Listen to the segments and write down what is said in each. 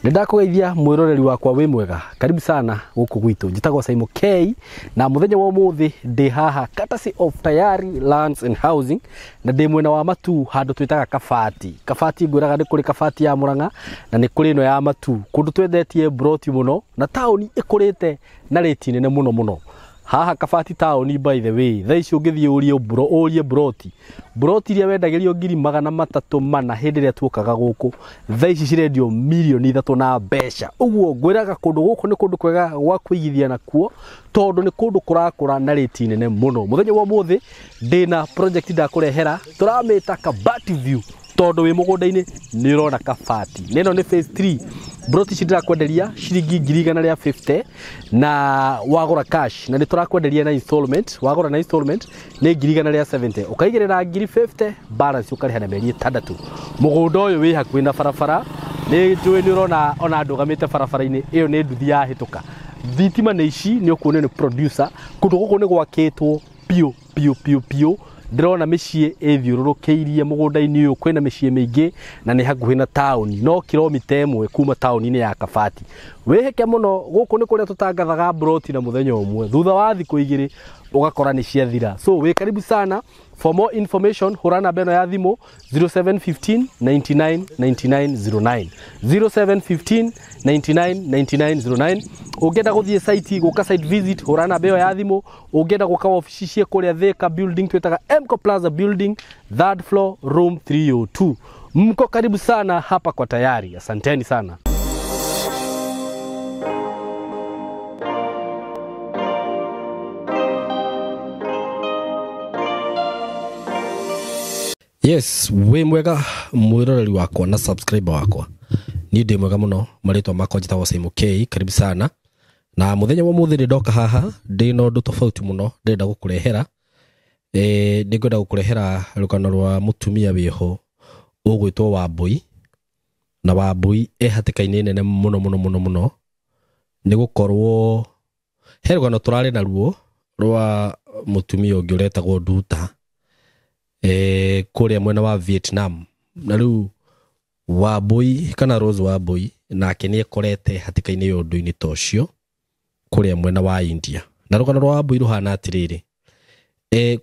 Nindakugeithia mwiroreri wakwa wi mwega. Karibu sana guku gwitu. Njitagwo Simon K na muthenya wa muthi ndi haha courtesy of Tayari Lands and Housing na ndi mwena wa Matu handu twitaga Kabati. Kabati ngwiraga ni kuri Kabati ya Murang'a na ni kuri no ya Matu. Kundu twendetie broti muno na tauni ikurite na rate nene muno. Haha Kabati tauni by the way. Thaa icio ngithie urie broti. Broti iria wendagirio ngiri 300 hindi ria tuokaga guku. Thaa ici cirendio milioni 3 na mbeca. Uguo ngwiraga kundu guku ni kundu kwega gwa kuigithia nakuo tondu ni kundu kurakura na rate nene muno. Muthenya wa muthi ndina project ndakurehera turamita Kabati View tondu wi mugunda-ini ni urona Kabati. Neno ni phase 3. Broti cidira kwenderia ciringi 150 na wagura cash na ni turakwenderia na installment. Wagura na installment ni 170. Ukaigirira 150 balance ukariha na meri 6. Mugunda uyu wi hakuhi na barabara ni njui ni urona ona andu gamite barabara-ini iyo ni nduthi ya hituka. Thitima ni ici ni ukuone ni producer kundu guku ni gwakitwo pio ndirona micii ithiururukeirie mugunda-ini uyu kwina micii mingi na ni hakuhi na town no kilomita 1 kuma town-ini ya Kabati. Wiheke muno guku ni kuria tutangathaga broti na muthenya umwe thutha wa thiku 2 ugakora ni ciathira. So we karibu sana. For more information hurana beno ya thimu 0715 99 9909 0715 99 9909. Ungenda guthie site guka site visit hurana beno ya thimu. Ungenda guka office cie kuria Thika building twetaga Mco Plaza building 3rd floor room 302. Mko karibu sana hapa kwa Tayari. Asanteni sana. Yes, we mwega mwiroreri wakwa na subscriber wakwa. Ni ndi mwega muno maritwa makwa njitagwo Simon K. Karibu sana. Na muthenya wa muthi ndoka haha ndi no ndu tofauti muno ndenda gukurehera. Ningwenda gukurehera rukano rwa mutumia wiho ugwitwo Wambui. Na Wambui hatikaine nene muno ni gukorwo he rukano turari na ruo rwa mutumia ungi uretagwo Nduta kuria mwena wa Vietnam. Na riu Wambui kana Rose Wambui nake ni ekorete hatikaine yundu-ini tocio kuria mwena wa India. Na rukano rwa Wambui ruhana atiriri.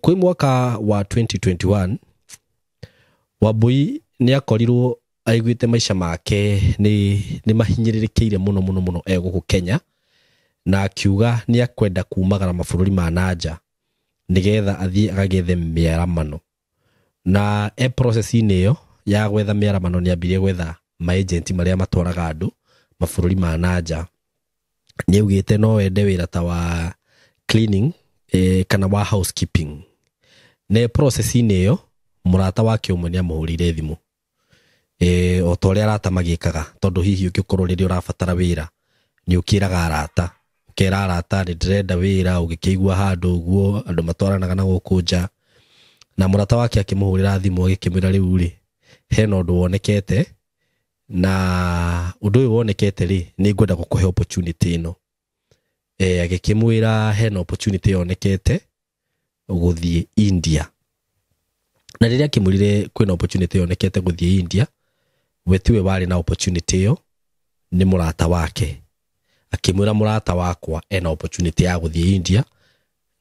Kwi mwaka wa 2021 Wambui ni akorirwo aiguite maisha make ni mahinyiririkiire muno guku Kenya na akiuga ni akwenda kumagara mabũrũri ma nanja nigetha athie agagethe miaramano. Na process-ini iyo ya gwetha miaramano ni ambirie gwetha ma-agent maria matwaraga andu mabũrũri ma nanja. Ni augite no ende wira ta wa cleaning kana wa housekeeping. Ne process-ini iyo murata wake umwe ni amuhurire thimu o toria arata magikaga tondu hihi ukikorwo riri urabatara wira ni ukiraga arata ukera arata ni ndirenda wira ugikigwa handu uguo andu matwaranaga na gukunja. Na murata wake akimuhurira thimu agikimwira riu ri hena undu wonekete na undu uyu wonekete ri ni ngwenda gukuhe opportunity ino. Agikimwira hena opportunity yonekete guthie India. Na riria kimurire kwina opportunity yonekete guthie India wetiwe wari na opportunity iyo ni murata wake. Akimwira murata wakwa ena opportunity ya guthie India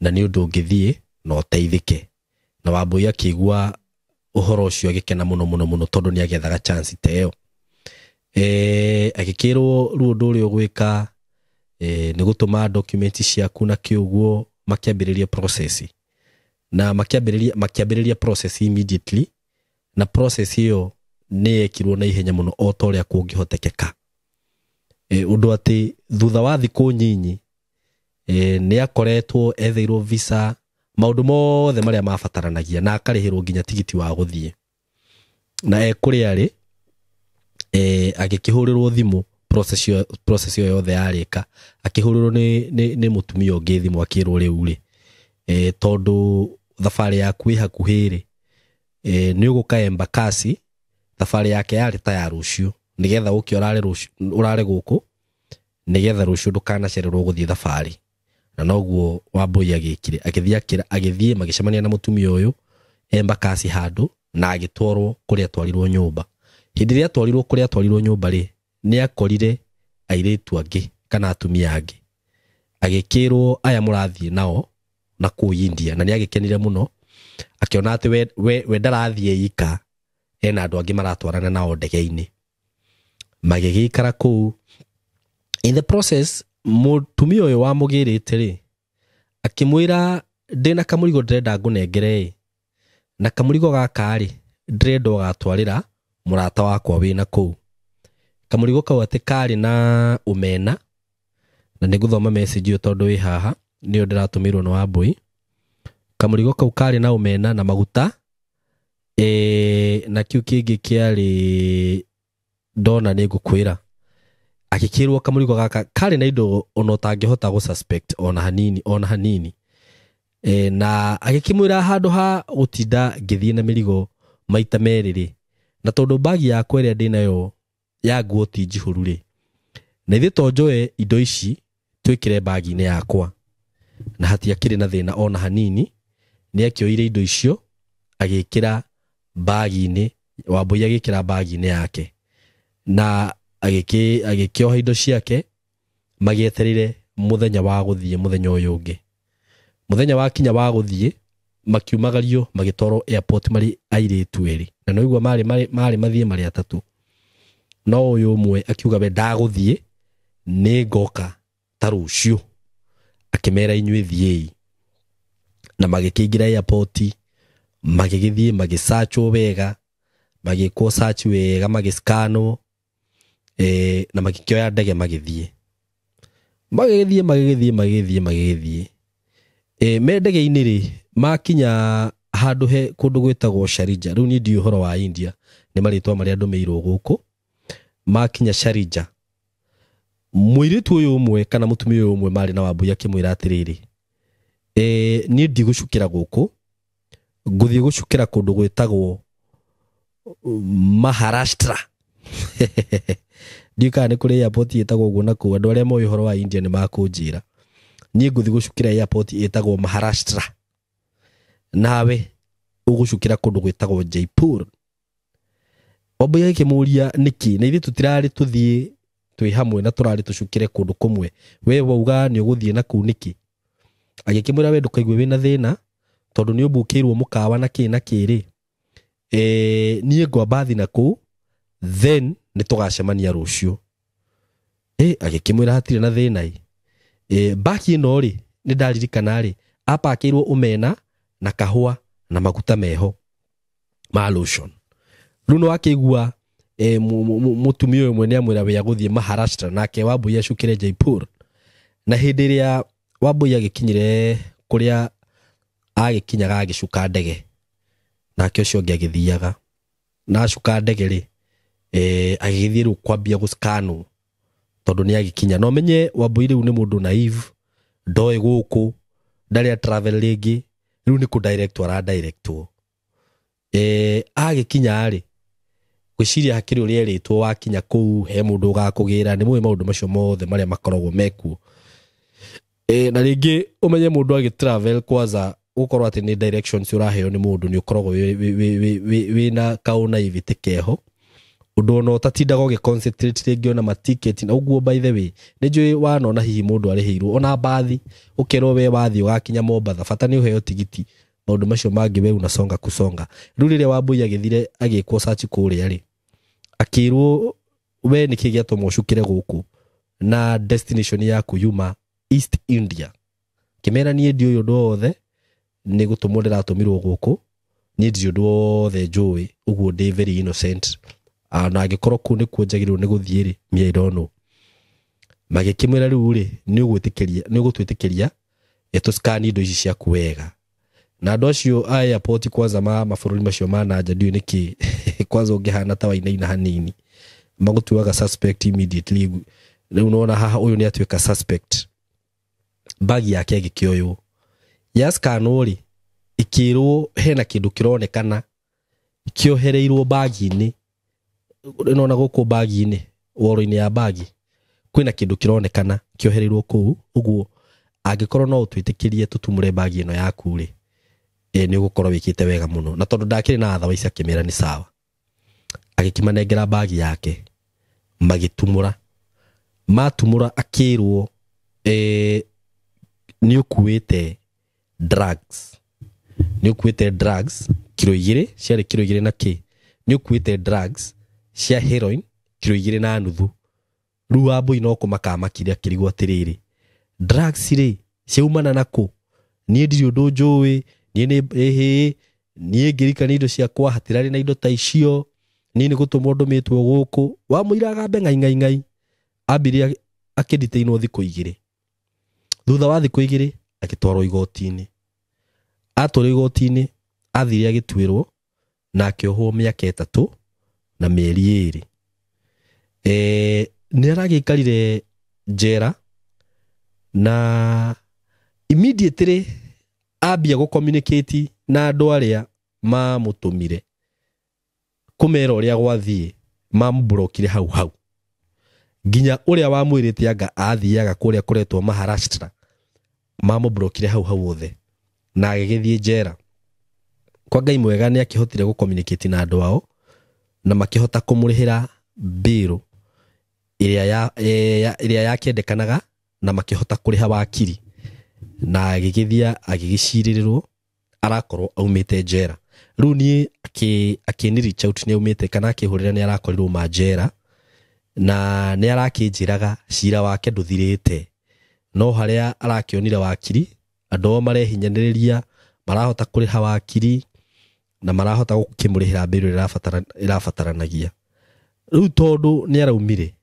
na ni undu ngithie no teithike. Na Wambui akigua uhoro ucio agikena muno tondu ni agethaga chance teo. Agikirwo ru undu uri ugwika ni gutuma documents ciaku na kiuguo makiambiriria process. Na makiambiriria process immediately. Na process hiyo ni ekirwo na ihenya muno o toria kungihotekeka. Undu ati thutha wa thiku nyinyi ni akoretwo etheirwo visa maundu mothe maria mabataranagia na akarihirwo nginya tigiti wa guthie. Na kuria ri agikihurirwo thimu process yo yothe yarika akihurirwo ni mutumia ungi thimu akirwo riu ri tondu thafari yaku hakuhiri ni uguka Embakasi. Thafari yake yari ta ya rucio nigetha uki urare guku nigetha rucio ndukanacererwo guthie thafari. Na noguo Wambui agikire agithie magicemania na mutumia uyu Embakasi handu na agitwarwo kuria twarirwo nyumba. Hindi ria twarirwo kuria twarirwo nyumba ri ni akorire airetu angi kana atumia angi agikirwo aya murathie nao na ku India na ni agikenire muno akiona ati we ndarathie ika ena andu angi maratwarana nao ndege-ini magigikara ku. In the process mutumia uyu wa mugirite ri akimwira ndina kamurigo ndrenda ngunengere na kamurigo gaka ri ndrenda gatwarira murata wakwa wina ku. Kamurigo kau ati kari na umena na niguthoma message yo tondu wi haha niyo ndiratumirwo no Wambui. Kamurigo kau kari na umena na maguta na kiu kingi kiari ndona ni ngukwira agikirwo kamurigo gaka kari na indo ono tangihota gu suspect ona hanini na agikimwira handu ha gutinda ngithie na mirigo maita meriri na tondu bagi yakwa ria ndinayo ya nguo ti njihuru ri na ithe tonjoe indo ici twikire bagi-ini yakwa na hatiakire na thina ona hanini. Ni akioire indo icio agikira bagi-ini, Wambui agikira bagi-ini yake na agikioha indo ciake magieterire muthenya wa guthie muthenya uyu ungi. Muthenya wa kinya wa guthie makiumagario magitoro airport mari airetu eri na no igwa mari mathie mari atatu. No uyu umwe akiuga be ndaguthie ni ngoka tarucio akimera inywe thiei na magikingira airport magigithie magisacho wega magiko search wega magiskano na magikioya ndege magithie me ndege-ini ri makinya handu he kundu gwitagwo Sharjah. Riu ni ndi uhoro wa India ni maritwa mari andu meirwo guku. Makinya Sharjah muiritu uyu umwe kana mutumia uyu umwe mari na Wambui akimwira atiriri ni ndi gucukira guku nguthie gucukira kundu gwitagwo Maharashtra. Ndika ni kuri airport itagwo uguo na ku andu aria moi horo wa India ni makunjira ni nguthie gucukira airport itagwo Maharashtra nawe ugucukira kundu gwitagwo Jaipur. Wambui akimuria niki na ithe tutirari tuthie twi hamwe na turari tucukire kundu kumwe we wauga ni uguthie na ku niki. Agikimwira we ndukaigwe wina thina tondu ni ubukirwo mukawa na kiri nie ngwambathi na ku then ni tugacemania rucio. Agikimwira hatire na thina baki ino ri ni ndaririkana ri apakirwo umena na kahua na maguta meho ma lotion. Runo akigua mutumia uyu mwene amwira we aguthie Maharashtra nake Wambui acukire Jaipur. Na hindi ria Wambui agikinyire kuria agikinyaga agicuka ndege nake ucio ngi agithiaga na acuka ndege ri agithie ru kwambia guskano tondu ni agikinya. No menye Wambui riu ni mundu naive ndoe guku ndari travel ringi riu ni ku direct ara directwo agikinya ri gwiciria hakiri uri eritwo wakinya ku he mundu ugakugira ni mwe maundu macio mothe maria makoragwo meku na ringi umenye mundu agi travel kwaza ukorwo ati ni directions uraheo ni mundu ni ukoragwo wina kauna ivite keho undu no tatindaga ugi concentrate ringi ona ma ticket na uguo. By the way ni njui wanona hihi mundu ariheirwo ona bathi ukero we wathi ugakinya Mombasa bata ni uheo tigiti maundu macio mangi we unasonga kusonga. Riu riria Wambui agithire agikwo search kuria ri akirwo we ni kigiatwo mucukire guku na destination yaku yuma East India. Kimera ni ndi uyu ndothe ni gutumwo ndiratumirwo guku ni ndi undu wothe njui uguo ndi very innocent na agikorwo ku ni kuonjagirwo ni guthie ri I don't know. Magikimwira riu ri ni ugutwitikiria etuscan indo ici ciaku wega na andu acio airport kwanza mabururi macio manaja ndiu niki kwanza ungihana ta wainaina hanini magutuaga suspect immediately. Riu unaona haha uyu ni atuika suspect bagi yake agikioyo yaskano ri ikirwo hena kindu kironekana kiohereirwo bagi-ini. Unaona guku bagi-ini woro-ini ya bagi kwina kindu kironekana kiohereirwo ku uguo angikorwo no utwitikirie tutumure bagi ino yaku ri ni ugukorwo wikite wega muno na tondu ndakiri na athawa ici akimera ni sawa. Agikimanengera bagi yake magitumura matumura akirwo ni ukuite drugs kilo 2 ciarĩ kilo 2 na ki ni ukuite drugs cia heroin kilo 2 na nuthu rĩu Wambui no kũmakamakire akĩrigwo atĩrĩrĩ drugs rĩ ciaumana nako niĩ ndirĩ ũndũ njũĩ niĩ ngĩrikania indo ciakwa hatirarĩ na indo ta icio niĩ nĩ gũtũmwo ndũmĩtwo gũkũ Wamũira agambe ngai ambire akĩditainwo thikũ 2 thutha wa thikũ 2 agĩtwarwo igoti-inĩ atwarwo igoti-inĩ athire agĩtuĩrwo na akĩohwo mĩaka 3 na mĩeri 2 nĩ aragĩikarire njera na immediately ambia gũcommunicate na andũ arĩa mamũtũmire kũmera ũrĩa gwathiĩ mamũblokire hau nginya ũrĩa wamwĩrĩte anga athiaga kũrĩa kũretwo Maharashtra mamũblokire hau othe na agĩgĩthiĩ njera kwa Ngai mwega nĩ akĩhotire gũcommunicate na andũ ao na makĩhota kũmũrĩhĩra bill ĩrĩa yakĩendekanaga na makĩhota kũrĩha wakiri na agĩgĩthia agĩgĩcirĩrĩrwo arakorwo aumĩte njera rĩu niĩ akĩni reach out nĩ aumĩte kana akĩhũrĩra nĩ arakorirwo ma njera na nĩ arakĩnjĩraga cira wake ndũthirĩte no harĩa arakĩonire wakiri andũ marehinyanĩrĩria marahota kũrĩha wakiri na marahota gũkĩmũrĩhĩra bill ĩrabataranagia rĩu tondũ nĩ araumire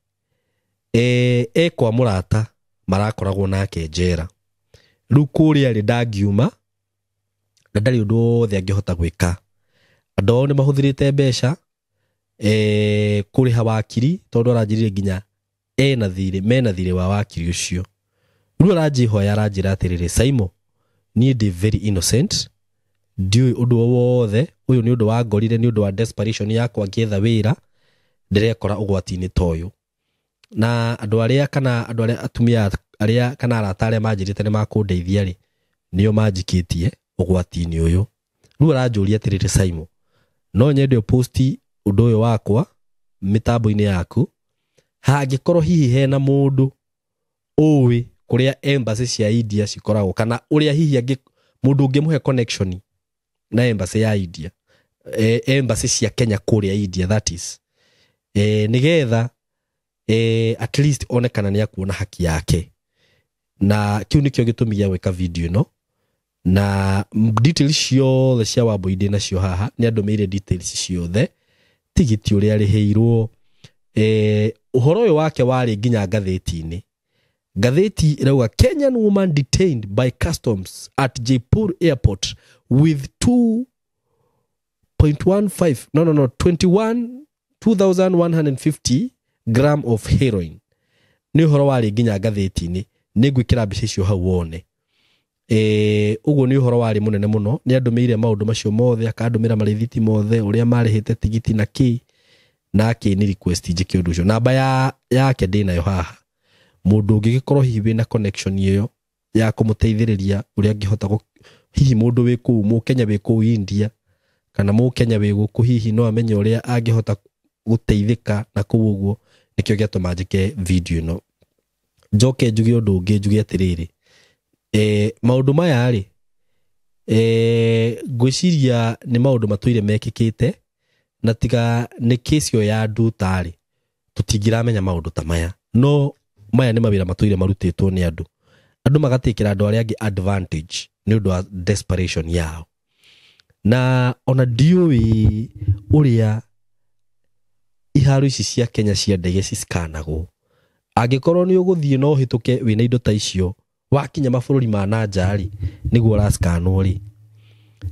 kwa mũrata marakoragwo nake njera rĩu kũrĩa rĩ ndangiuma na ndarĩ ũndũ wothe angĩhota gwĩka andũ ao nĩ mahũthĩrĩte mbeca kũrĩha wakiri tondũ aranjĩrire nginya mena thirĩ wa wakiri ũcio rĩu aranjĩhoya aranjĩra atĩrĩrĩ Saimo niĩ ndĩ very innocent ndiũĩ ũndũ wothe ũyũ nĩ ũndũ wa ngorire nĩ ũndũ wa desperation yakwa ngĩetha wĩra ndĩrekora ũgwati-inĩ ta ũyũ na andũ arĩa atumia arĩa kana arata arĩa manjĩrĩte nĩ makũndeithia rĩ nĩo manjikĩtie ũgwati-inĩ ũyũ rĩu aranjũria atĩrĩrĩ Saimo no nyende posti ũndũ ũyũ wakwa mitambo-inĩ yaku hangĩkorwo hihi hena mũndũ ũĩ kũrĩa embassy cia India cikoragwo kana ũrĩa hihi mũndũ ũngĩmũhe connection na embassy ya India embassy cia Kenya kũrĩa India that is nigetha at least onekana nĩ akuona haki yake na kiu nĩkĩo gĩtũmi gĩa gwĩka video ĩno na details ciothe cia Wambui ndĩ nacio haha nĩ andũmĩire details ciothe tigiti ũrĩa arĩhĩirwo ũhoro ũyũ wake warĩ nginya ngathĩti-inĩ ngathĩti ĩrauga Kenyan woman detained by customs at Jaipur airport with 2150 gram of heroin nĩ ũhoro warĩ nginya ngathĩti-inĩ nĩ ngwĩkĩra mbica icio hau wone ũguo nĩ ũhoro warĩ mũnene mũno nĩ andũmĩire maũndũ macio mothe akandũmĩra marĩthiti mothe ũrĩa marĩhĩte tigiti na kĩ na akĩni request njĩke ũndũ ũcio namba yake ndĩ nayo haha mũndũ ũngĩgĩkorwo hihi wĩna connection ĩyo ya kũmũteithĩrĩria ũrĩa angĩhota hihi mũndũ wĩ kũu mũkenya wĩ kũu India kana mũkenya wĩ gũkũ hihi no amenye ũrĩa angĩhota gũteithĩka na kũu ũguo nĩkĩo gĩatũma njĩke video ĩno njoke njuge ũndũ ũngĩ njuge atĩrĩrĩ maũndũ maya rĩ ngwĩciria nĩ maũndũ matũire mekĩkĩte na tiga nĩ case ya nduta rĩ tũtingĩramenya maũndũ ta maya no maya nĩ mawĩra matũire marutĩtwo nĩ andũ magatĩkĩra andũ arĩa angĩ advantage nĩ ũndũ wa desperation yao na ona ndiũĩ ũrĩa iharo ici cia Kenya cia ndege cisikanagwo angĩkorwo nĩ ũgũthiĩ no hĩtũke wĩna indo ta icio wakinya mabũrũri ma nanja rĩ nĩguo ũrasikanwo rĩ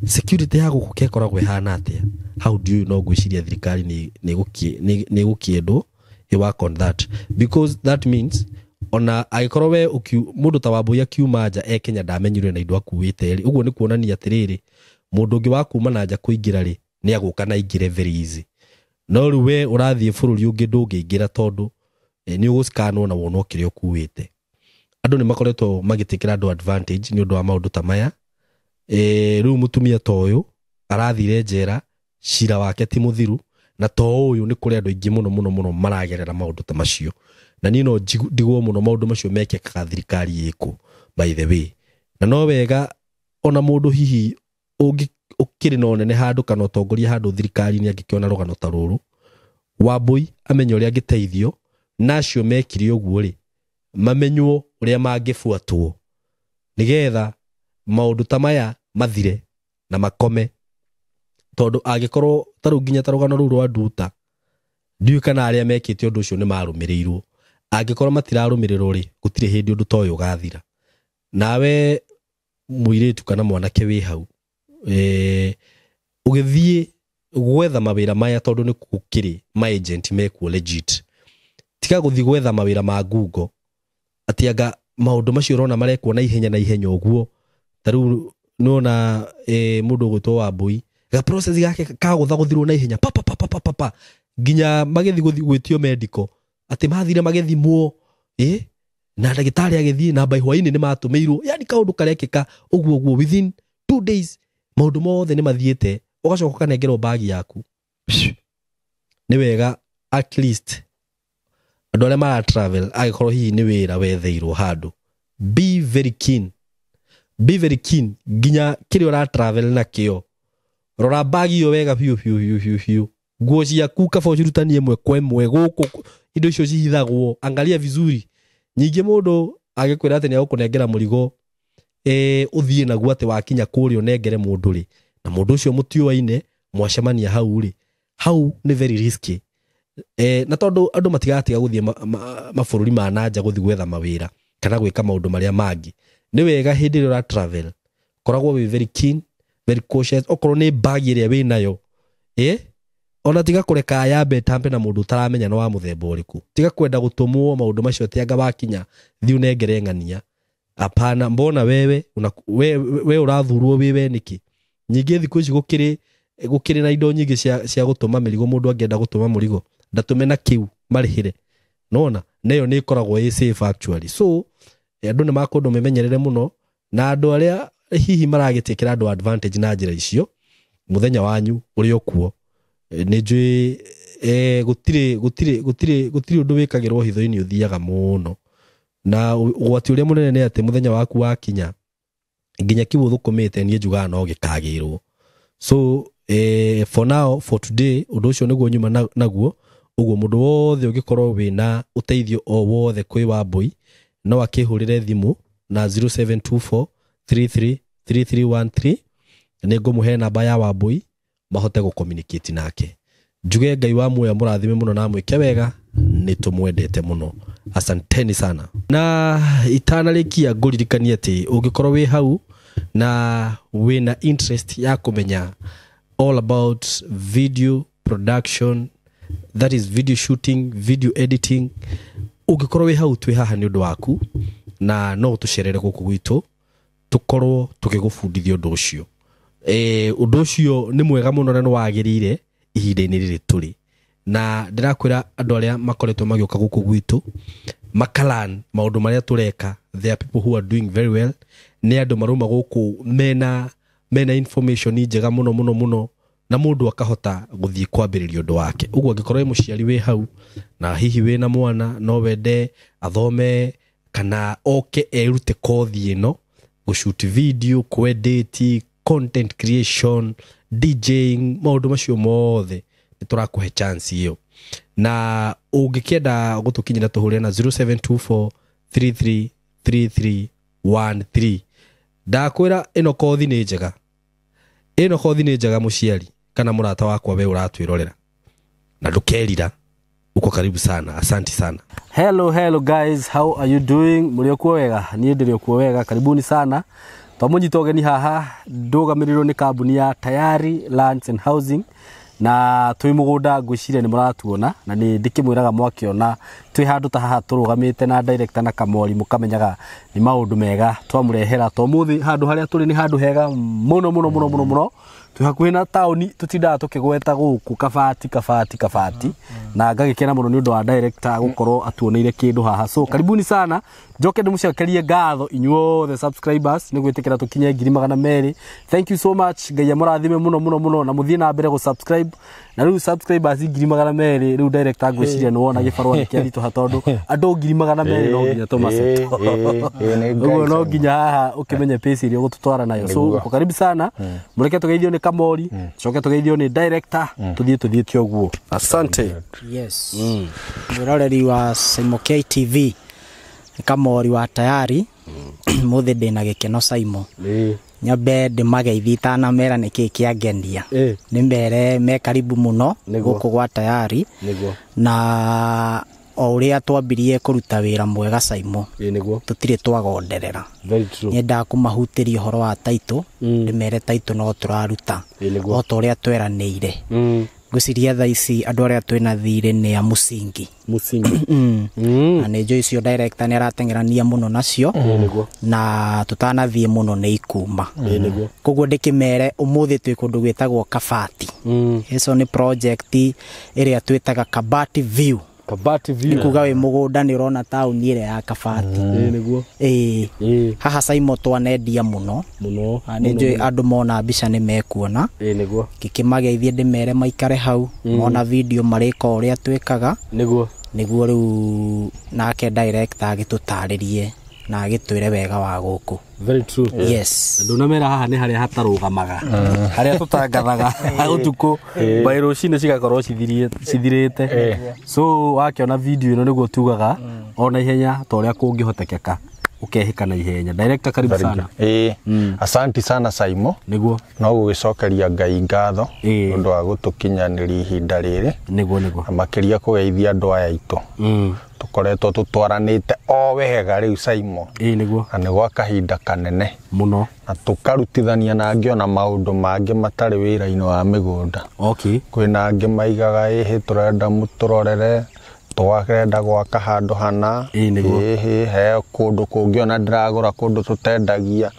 security ya gũkũ kekoragwo ihana atĩa how do you know gwĩciria thirikari nĩ gũkĩendwo work on that because that means ona agĩkorwo we mũndũ ta Wambui akiuma nja Kenya ndamenyire na indo akuĩte rĩ ũguo nĩ kuonania atĩrĩrĩ mũndũ ũngĩ wa kuma na nja kũingĩra rĩ nĩ agũka na ingĩre very easy no rĩu we ũrathiĩ bũrũri ũngĩ ndũngĩingĩra tondũ nĩ ũgũsikanwo na wonwo kĩrĩa ũkuĩte andũ nĩ makoretwo magĩtĩkĩra andũ advantage nĩ ũndũ wa maũndũ ta maya rĩu mũtumia ta ũyũ arathire njera cira wake ti mũthiru na to uyu ni kuri andu ingi muno maragerera maundu ta macio na ni no ndigwo muno maundu macio mekekaga thirikari yiku by the way na no wega ona mundu hihi ukiri no nene handu kana utongoria handu thirikari ni angikiona rugano ta ruru Wambui amenyo ria angiteithio nacio mekire uguo ri mamenywo uria mangifuatwo nigetha maundu ta maya mathire na makome tondu agikorwo taru nginya tarugano ruru rwa Nduta ndiu kana aria mekite undu ucio ni marumirirwo agikorwo matirarumirirwo ri gutire hindi undu toyo gathira nawe muiretu kana mwanake wi hau ugithie gwetha mawira maya tondu ni gukiri ma agent mekuo legit tika guthi gwetha mawira ma Google atianga maundu macio rona marekwo na ihenya uguo taru nona mundu gwitwo Wambui ga process yake kagutha guthirwo na ihenya pa ginya magethi gwitio medical ati mathire magethimwo na ndagitari agethie na by hwaini ni matumirwo yani kaundu karekeka uguo within 2 days maundu mothe ni mathiete ugacoka kanengerwo bagi yaku ni wega at least andu aria mara travel agikorwo hihi ni wira wetheirwo handu be very keen ginya kiri ora travel na kio rora bagi yo wega fiu nguo ciaku kaba cirutanie mwe kwa mwe guku indo icio cihithagwo angalia vizuri nyingi mundu agikwira ati ni agukunengera murigo uthie naguo ati wakinya kuri unengere mundu ri na mundu ucio mutiuaine mwacemania hau ri hau ni very risky na tondu andu matigatiga guthie mabururi ma nanja guthi gwetha mawira kana gwika maundu maria mangi ni wega hindi ria travel koragwo we very keen very cautious okorwo ni bag iria we nayo ona tiga kureka yambe tampe na mundu taramenya no wa muthemba uriku tiga kwenda gutumwo maundu macio tianga wakinya thiu nengere ngania apana mbona wewe urathurwo wewe niki nyingi thiku ici gukiri na indo nyingi cia gutuma mirigo mundu angienda gutuma murigo ndatume na kiu marihire nona nayo ni ikoragwo i safe actually so andu ni makundu memenyerere muno na andu aria hihi maragitikira andu advantage na njira icio muthenya wanyu uri okuo ni njui gutire undu wikagirwo hitho-ini uthiaga muno na ugwati uria munene ni ati muthenya waku wakinya nginya kiu thukumite ni njuga no gikagirwo so for now for today undu ucio niguo nyuma naguo uguo mundu wothe ugikorwo wina uteithio o wothe kwi Wambui no akihurire thimu na 0724333313 nego muhe namba ya Wambui mahote go communicate nake njuge Ngai wa muoya murathime muno na mwike wega ni tumwendete muno asanteni sana na itanarikia nguririkanie ati ungikorwo wi hau na wina interest ya kumenya all about video production that is video shooting video editing ungikorwo wi hau twi haha ni undu waku na no tucerere guku gwitu tukorwo tukigufundithia undu ucio undu ucio ni mwega muno na no wagirire ihinda-ini riri turi na ndirakwira andu aria makoretwo magioka guku gwitu makalan maundu maria tureka there are people who are doing very well ni andu maruma guku mena information njega muno na mundu akahota guthie kwambiriria undu wake uguo angikorwo muciari wi hau na hihi wi na mwana no wende athome kana oke erute kothi ino gushoot video kuedit content creation DJing maundu macio mothe niturakuhe chance iyo na ungikienda gutukinyira tuhuria na 0724333313 ndakwira ino kothi ni njega muciari kana murata wakwa we uratwirorera na ndukerira uko karibu sana asante sana hello guys how are you doing muriokuo wega ni ndiriokuo wega karibuni sana twamunyitogeni haha ndugamirirwo ni kambuni ya Tayari Lands and Housing na twi mugunda ngwiciria ni muratuona na ni ndikimwiraga mwakiona twi handu ta haha turugamite na director na Kamori mukamenyaga ni maundu mega twamurehera twamuthi handu haria turi ni handu hega muno tuhakuhe na tauni tutinda tukigweta guku kabati na ngagikena muno ni undu wa director gukorwo atuoneire kindu haha. So karibuni sana, njoke ndimucokerie ngatho inyuo the subscribers ni gwitikira tukinye 200. Thank you so much, ngai amurathime muno na muthie na mbere go subscribe na riu subscribers 200 riu director ngwiciria ni wona gibarwa ni kiathito hatondu andu 200 no nginya Thomas ugo no nginya haha ukimenye pace iri gututwara nayo. So karibu sana, mureke tugeithio ni Kamori, coke tugeithio ni director, tuthie kioguo. Asante. Yes. Muroreri wa Saimo K TV ni Kamori wa tayari muthe ndina gikeno Saimo. Nyabe ndimageithita na mera niki kiagendia ni mbere me karibu muno guku gwa tayari na o uria twambirie kuruta wira mwega Saimo tutire twagonderera. Nyenda kumahutiria horo wa taito ndimere taito no turaruta o to uria tweranĩire. Ngwiciria tha ici andu aria twina thire ni a musingi na nĩ njũĩ icio director nĩ aratengerania muno nacio na tutanathie muno nĩ ikuma koguo ndikimere umuthi twi kundu gwitagwo Kabati. Icio ni project iria twitaga Kabati View. Kuga we mugunda ni urona town ire ya Kabati haha Saimo twanendia muno ni njũĩ andu mona mbica ni mekuona kikimageithie ndimere maikare hau mona video marika uria twikaga niguo riu nake director agitutaririe na agitwire wega wa guku. Very true. Yes. Ndunamera haha ni haria hatarugamaga haria tutangathaga utuku bairo cine cigakorwo cithirite. So wakiona video ino niguo tugaga ona ihenya to uria kungihotekeka ukehika na ihenya. Director karibu sana. Asante sana Saimo, niguo no gugicokeria ngai ngatho undu wa gutukinyaniria ihinda riri niguo makiria kugeithia andu aya itu tukoretwo tutwaranite o wega riu Saimo niguo na gwa kahinda kanene muno na tukarutithania na ngiona maundu mangi matari wira-ini wa migunda. Kwina angi maigaga ihi turenda muturorere twakenda gwaka handu hana he kundu kungiona ndiragura kundu tutendagia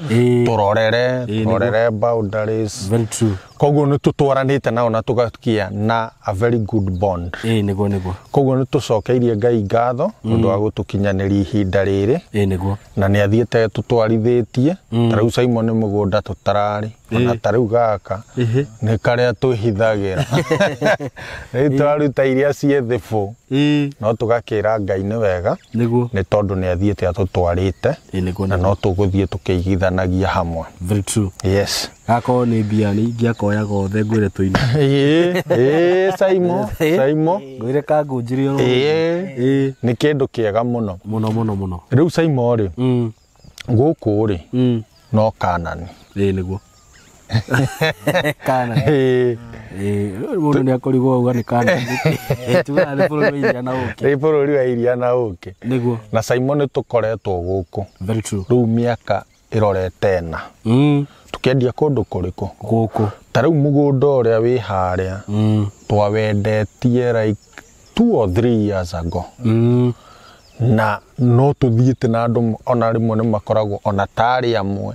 turorere boundaries. Very true. Koguo ni tutwaranite nao na tugakia na a very good bond. Niguo koguo ni tucokeirie ngai ngatho undu wa gutukinyaniria ihinda riri niguo na ni athiete tutwarithitie tariu Saimo ni mugunda tutarari na tariu gaka ni karia tuhithagira ni twaruta iria cie thifu no tugakira ngai ni wega niguo ni tondu ni athiete atutwarite na no tuguthie tukigithanagia hamwe. Very true. Yes. Gako ni bia ni ngiakoya gothe ngwire tuini Saimo ngwire ka ngunjirio ni kindu kiega muno riu Saimo ri guku ri no kanani niguo kana mundu ni akorigwo uga ni kana tuga ni bururi wa iria na uke niguo na Saimo ni tukoretwo guku. Very true. Riu miaka irorete na tukendia kundu kuriku guku tariu mugunda uria wi haria twawendetie like 2 or 3 years ago na no tuthiite na andu ona rimwe ni makoragwo ona tari amwe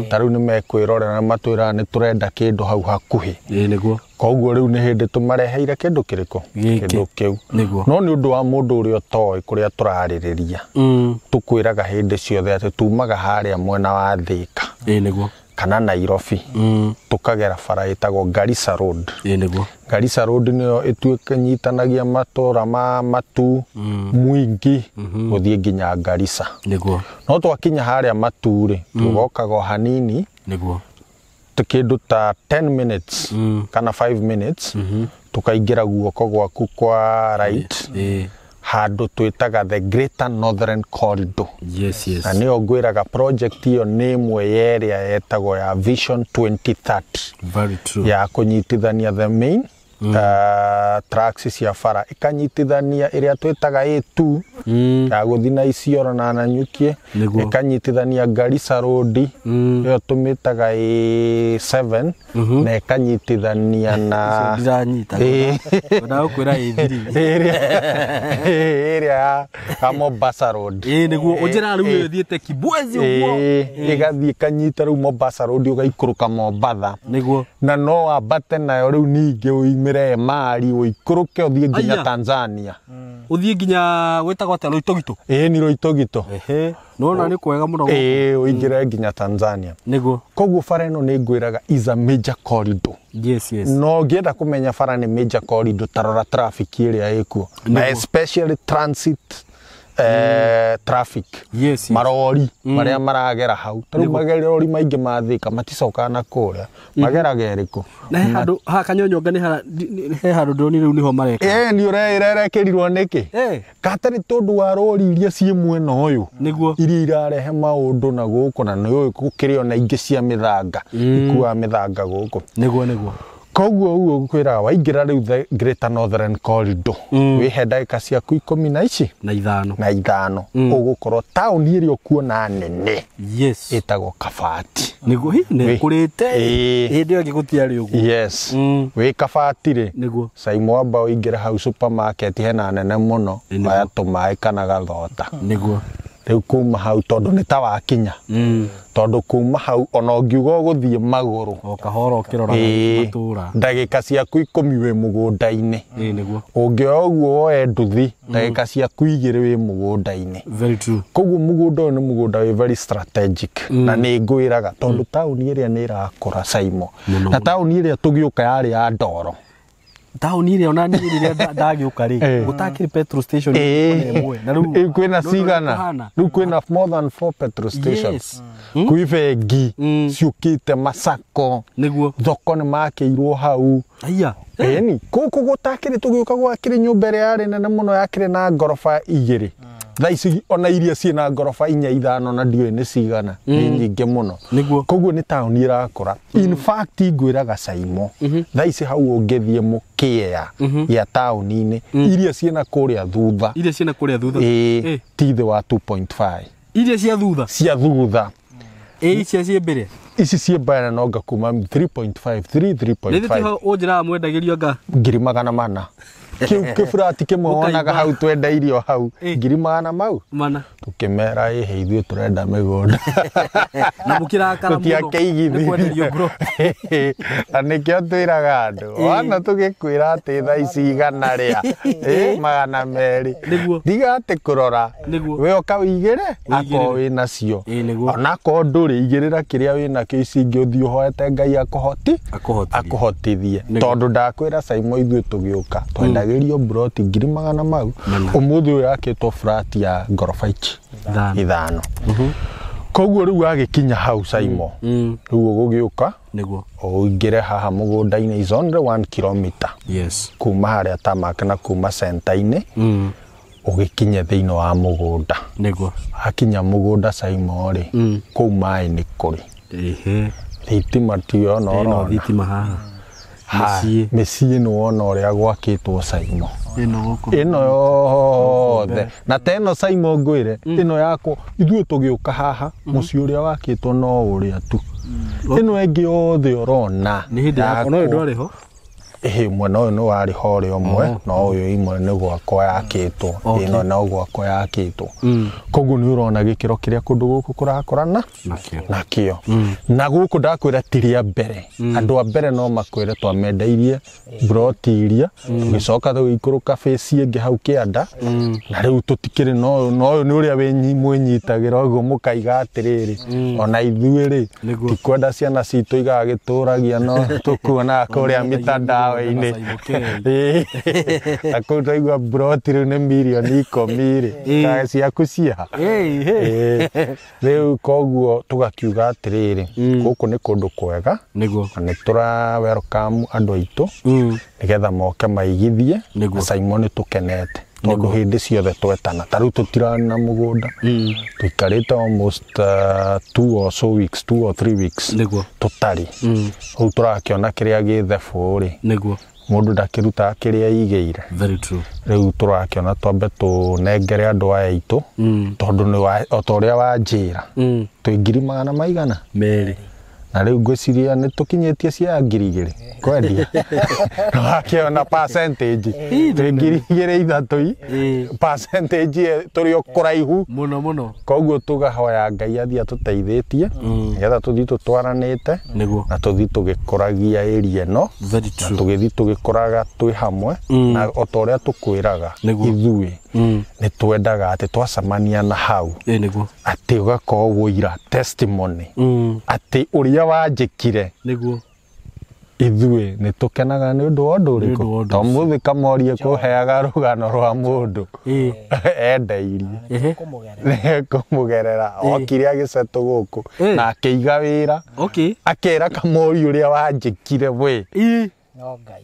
tariu ni mekwirorera na matwira ni turenda kindu hau hakuhi niguo koguo riu ni hindi tumareheire kindu kiriku kindu kiu no ni undu wa mundu uria toi kuria turaririria tukwiraga hindi ciothe ati tumaga haria mwena wa Thika niguo kana Nairobi tukagera bara itagwo Garissa Road niguo Garissa Road niyo itwikanyitanagia matura ma Matu Mwingi guthie nginya Garissa niguo no twakinya haria Maturi tugokaga hanini niguo tukindu ta 10 minutes kana 5 minutes tukaingira guoko gwaku kwa right handu twitaga the Greater Northern Corridor. Yes. Na niyo ngwiraga project hiyo ni imwe yeria yetagwo ya Vision 2030. Very true. Ya kunyitithania the main tracks cia bara ikanyitithania iria twitaga A2 ya guthina Isiolo na Nanyuki ikanyitithania Garissa Road iyo tumitaga A7 na ikanyitithania na area ya Mombasa Road niguo unjira riu thiete Kibwezi uguo igathie kanyita riu Mombasa Road ugaikuruka Mombasa niguo na no wambate nayo riu ningi uimire Mali uikuruke uthie nginya Tanzania uthie nginya gwetagwo ata Loitogito ni Loitogito nona ni kwega muno uingire nginya Tanzania niguo koguo bara ino ni ngwiraga is a major corridor yes no ngienda kumenya bara ni major corridor tarora traffic iria ikuo na especially transit traffic marori maria maragera hau taru magerori maingi mathika maticoka na kuria magera geriko na handu ha kanyonyonga ni he handu ndoni riu niho mareka ni urerekerirwo niki katari tondu wa rori iria cie mwena uyu niguo iria irarehe maundu na guku na ni uyu gukirio na ingi cia mithanga ikuwa mithanga guku niguo koguo uguo kwira waingira riu Greater Northern Corridor wihe ndagika ciaku 10 na ithano ugukorwo tauni iria kuona nene itagwo Kabati niguo ni kurite hindi yo gigutiari uguo wi Kabati ri Saimo amba uingira hau supermarket hena nene muno aya tumai kana gathota niguo riu kuma hau tondu ni ta wakinya tondu kuma hau ona ngiuga guthie maguru o kahoro kirora matura ndagika ciaku 10 wi mugunda-ini niguo ungioya uguo oe nduthi ndagika ciaku 2 wi mugunda-ini very true koguo mugunda uyu ni mugunda wi very strategic na ni ngwiraga tondu tauni iria ni irakura Saimo na tauni iria tugiuka yari ya Ndoro tauni iria ona ni iria ndagiuka ri gutakiri petrol station imwe na riu kwina cigana riu kwina more than 4 petrol stations kuivengi ciukite Masako niguo thoko ni makiirwo hau aya ni kuku gutakiri tugiuka gwakiri nyumba ria yari nene muno yakiri na ngorofa 2 thaici ona iria ciina ngorofa 4-5 na ndiwe ni cigana ni nyingi muno koguo ni tauni irakura in fact ngwiraga Saimo thaici hau ungithie mukia ya tauni-ini iria ciina kuria thutha tithi wa 2.5 iria cia thutha icia cia mbere ici cie mbere no ngakuma 3.5 3.5 unjira mwendagirio nga 400 kifurati kimwe wonaga hau twenda irio hau 100 mau tukimera he ithuĩ turenda migunda na mukirakara muno kwenderio bro na nikio twiraga andu wana tugikwira ati thaa ici igana ria 200 ndiga ati kurora we ukawigire ako wina cio ona ko nduri igirira kiria wina kio ici ingi uthio hoete Ngai akuhotithie tondu ndakwira Saimo ithuĩ tugiuka twendagirio broti 100 mau umuthi uyu akitwo flat ya ngorofa 5 koguo riu agikinya hau Saimo riu ugugiuka niguo uingire haha mugunda-ini is only 1 kilometer kuma haria tamak na kuma center-ini ugikinye thiini wa mugunda niguo akinya mugunda Saimo ri kou mai ni kuri thitima tio no thitima haha mĩciĩ nĩ wona ũrĩa gwakĩtwo Saimo ĩno yothe na teno Saimo ngwĩre ĩno yakwo ithuĩ tũgĩũka haha mũciĩ ũrĩa wakĩtwo no ũrĩa tu ĩno ĩngĩ yothe ũrona nĩ hĩndĩ yakwo no ndwarĩ ho mwena ũyũ nĩ warĩ ho ũrĩa ũmwe no ũyũ imwe nĩ gwakwa yakĩtwo ĩno no gwakwa yakĩtwo koguo nĩ ũrona gĩkĩro kĩrĩa kũndũ gũkũ kũrakorana nakĩo na gũkũ ndakwĩra ti rĩa mbere andũ a mbere no makwĩre twamendeirie broti iria tũgĩcoka tũgĩikũrũka face ĩngĩ hau kĩanda na rĩu tũtikĩrĩ no ũyũ nĩ ũrĩa mwĩnyitagĩra ũguo mũkaiga atĩrĩrĩ ona ithuĩ rĩ tikwenda ciana citũ igagĩtũragia no tũkuonaga kũrĩa mitandao-inĩ na kũu twaigua broti rĩu nĩ mirioni 10 ciaku ciaha rĩu koguo tũgakiuga atĩrĩrĩ gũkũ nĩ kũndũ kwega na nĩ tũra welcome andũ aitũ nĩgetha moke maigithie na Saimo nĩ tũkenete tondu hindi ciothe twetana taru tutirani na mugunda tuikarite almost 2 or 3 weeks tutari u turakiona kiria githe buri mundu ndakiruta kiria yigeire. Very true. Riu turakiona twambe tunengere andu aya itu tondu ni otoria wanjira twi ngiri magana maigana meri na riu ngwiciria ni tukinyitie cia ngiri igiri kwendia wakiona percentage twi ngiri igiri ithatu percentage turi okuraihu muno koguo tugahoya Ngai athia tuteithitie nigetha tuthi tutwaranite na tuthi tugikuragia area no tugithi tugikuraga twi hamwe na otoria tukwiraga ithui ni twendaga ati twacamania na hau ati ugakorwo guira testimony ati uria wanjikire niguo ithui ni tukenaga ni undu wa undu riku tomuthi kamorie kuheaga rugano rwa mundu endeirie kumugerera okire agicetu guku na akiiga wira akera kamori uria wanjikire we no Ngai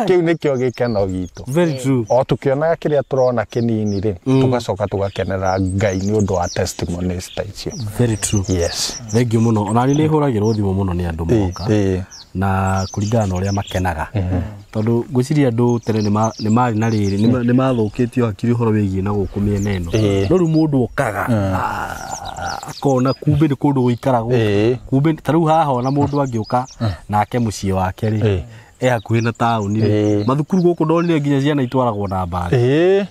kiu nikio gikeno gitu. Very true. O tukiona kiria turona kinini ri tugacoka tugakenera Ngai ni undu wa testimonies ta icio. Very true. Yes. Thank you muno. Ona ni huragirwo thimo muno ni andu moka na kuringana na uria makenaga tondu gwiciria andu tere ni mari na riri ni mathukitio hakiri horo wigie na guku miena ino no ru mundu okaga akona kumbe ni kundu guikaragwo kumbe taru haha ona mundu angiuka nake mucie wake ri hakuhi na tauni ri mathukuru guku ndonire nginya ciana itwaragwo na mbari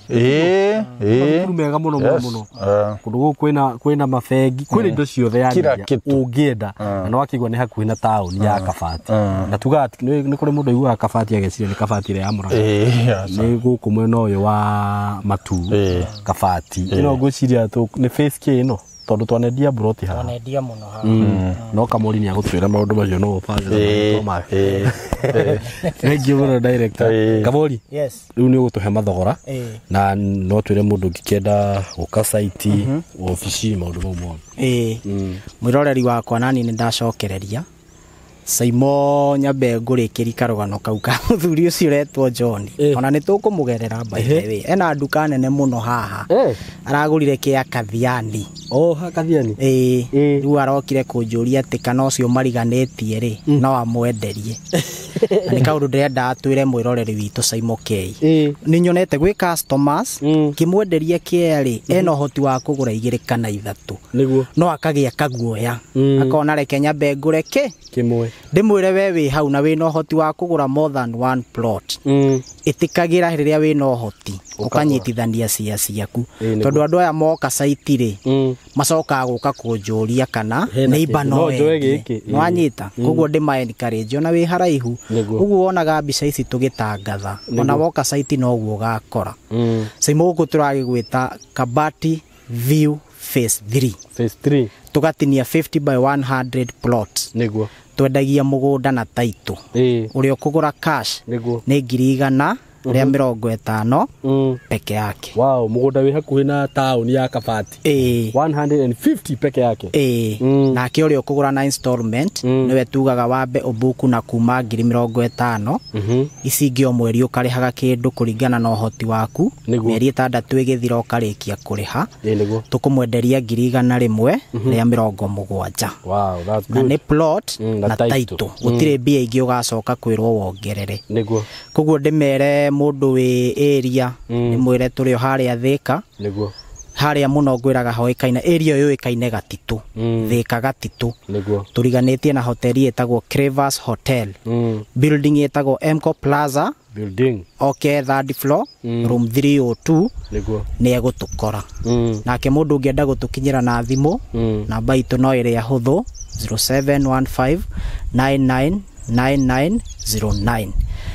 mathukuru mega muno kundu guku kwina mafengi kwina indo ciothe ya ungienda na no akigwa ni hakuhi na tauni ya Kabati na tuga ni kuri mundu aigua Kabati ageciria ni Kabati ire ya Murang'a ni guku mwena uyu wa Matu Kabati ino ngwiciria ni face K ino tondu twanendia broti ha twanendia muno ha no kamori ni agutwira maundu macio no upangira ma thank you muno director Kamori yes riu ni ugutuhe mathogora na no twire mundu ngikienda guka site ofici maundu mau mwiroreri wakwa nani ni ndacokereria Saimo nyambe ngurikiri karugano kau ka muthuri ucio retwo John ona ni tukumugerera by the way ena nduka nene muno haha aragurire kia Kathiani ha Kathiani riu arokire kunjuria ati kana ucio mariganetie ri no amwenderie ni kaundu ndenda atwire mwiroreri witu Saimo K ni nyonete gwi customers kimwenderie kieri eno hoti wa kugura 2 kana 3 niguo no akagia kaguoya akona reke nyambe ngureke kimwe ndimwire we wi hau na wina hoti wa kugura more than one plot itikagira riria wina hoti ukanyitithania ciaku tondu andu aya moka site ri macoka guka kunjuria kana neighbor no nwanyita koguo ndima encourage ona wi haraihu uguo wonaga mbica ici tugitangatha ona woka site no guo gakora Saimo guku turagigwita Kabati View Phase 3 tugatinia 50 by 100 plots niguo twendagia mugunda na taito uria kugura cash ni 100 ria 50 peke yake. Wow, mugunda wi hakuhi na town ya Kabati 150 peke yake na ke uria kugura na installment niwe tugaga wambe ubuku na kuma 50 ici ngio mweri ukarihaga kindu kuringana na uhoti waku mieri 6 igithira ukarikia kuriha tukumwenderia 100 rimwe ria 70. Wow, that's good. Na ni plot na taito gutire bia ingi ugacoka kwirwo wongerere niguo koguo ndimere mundu wi area ni mwire turio haria Thika niguo haria muno ngwiraga hoikaine area yo ikaine Gatitu Thika Gatitu niguo turiganetie na hoteli etagwo Crevas Hotel building etagwo Emco Plaza building third floor room 302 niguo ni egutukora nake mundu ungienda gutukinyira na thimu namba itu no ire huthu 0715 999909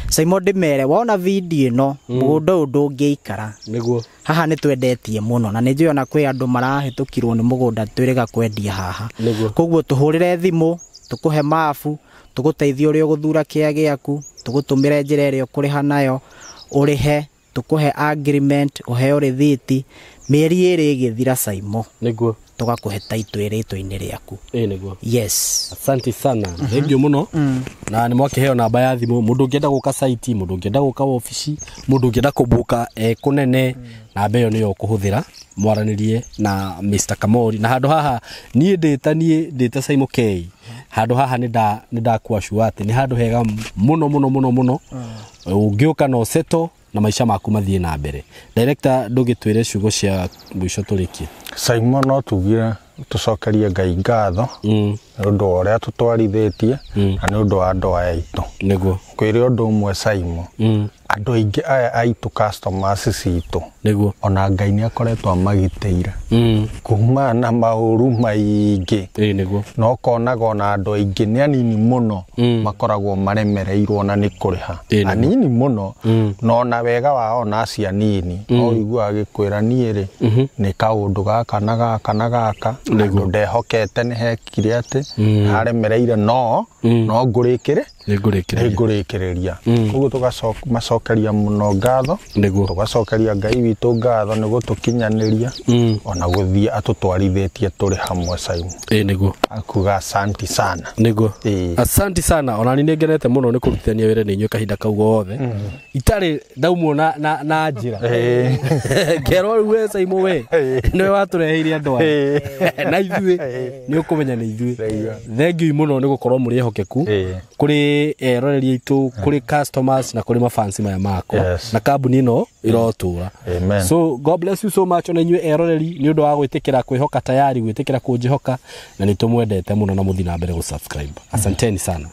Saimo ndimere wona video no mugunda undu ngiikara niguo haha ni twendetie muno na ni njui ona kwi andu marahitukirwo ni mugunda twirega kwendia haha koguo tuhurire thimu tukuhe mafu tuguteithia uria guthura kia giaku tugutumire njira iria kuriha nayo urihe tukuhe agreement uheo receipt mieri 2 igithira Saimo niguo tugakuhe taito iritwa-ini riaku niguo yes asante sana thank you muno na ni mwakiheo namba ya thimu mundu ngienda guka site mundu ngienda guka ofici mundu ngienda kubuka kunene na beyo niyo kuhuthira mwaranirie na Mr. Kamori na handu haha nie ndita Saimo K handu haha nda kwashua ati ni handu hega muno ungiuka no seto na maisha maku mathie na mbere. Director ndugitwire ciugo cia mwisho turikie. Simon no tugire tucokerie Ngai ngatho ndu uria tutwarithitie na ni undu wa andu aya itu niguo kwire undu umwe Simon andu aingi aya aitu customers citu niguo ona Ngai ni akoretwo amagiteire kuma na mauru maingi niguo no konaga ona andu aingi ni anini muno makoragwo maremereirwo na ni kuriha anini muno no na wega wao na cia nini o igua agikwira niire ni kaundu gaka na gaka andu ndehokete ni hekire ati haremereire no ngurikire ngurikireria kugo tugacokeria muno ngatho tugacokeria Ngai witu ngatho ni gutukinyaniria ona guthie atutwarithitie turi hamwe Simon niguo akuga asante sana niguo asante sana ona ni ngenete muno ni kurutithania wire ni nywe kahinda kau gothe itari ndaumwo na njira kero we Simon we ni watureheire andu na ithui ni ukumenya ni ithui thengiu muno ni gukorwo muri hokeku kuri roreri itu kuri customers na kuri mafansi maya mako na kambuni no irotura so God bless you so much ona inywe roreri ni undu wa gwitikira kwihoka tayari gwitikira kunjihoka na ni tumwendete muno na muthi na mbere gu subscribe asanteni sana.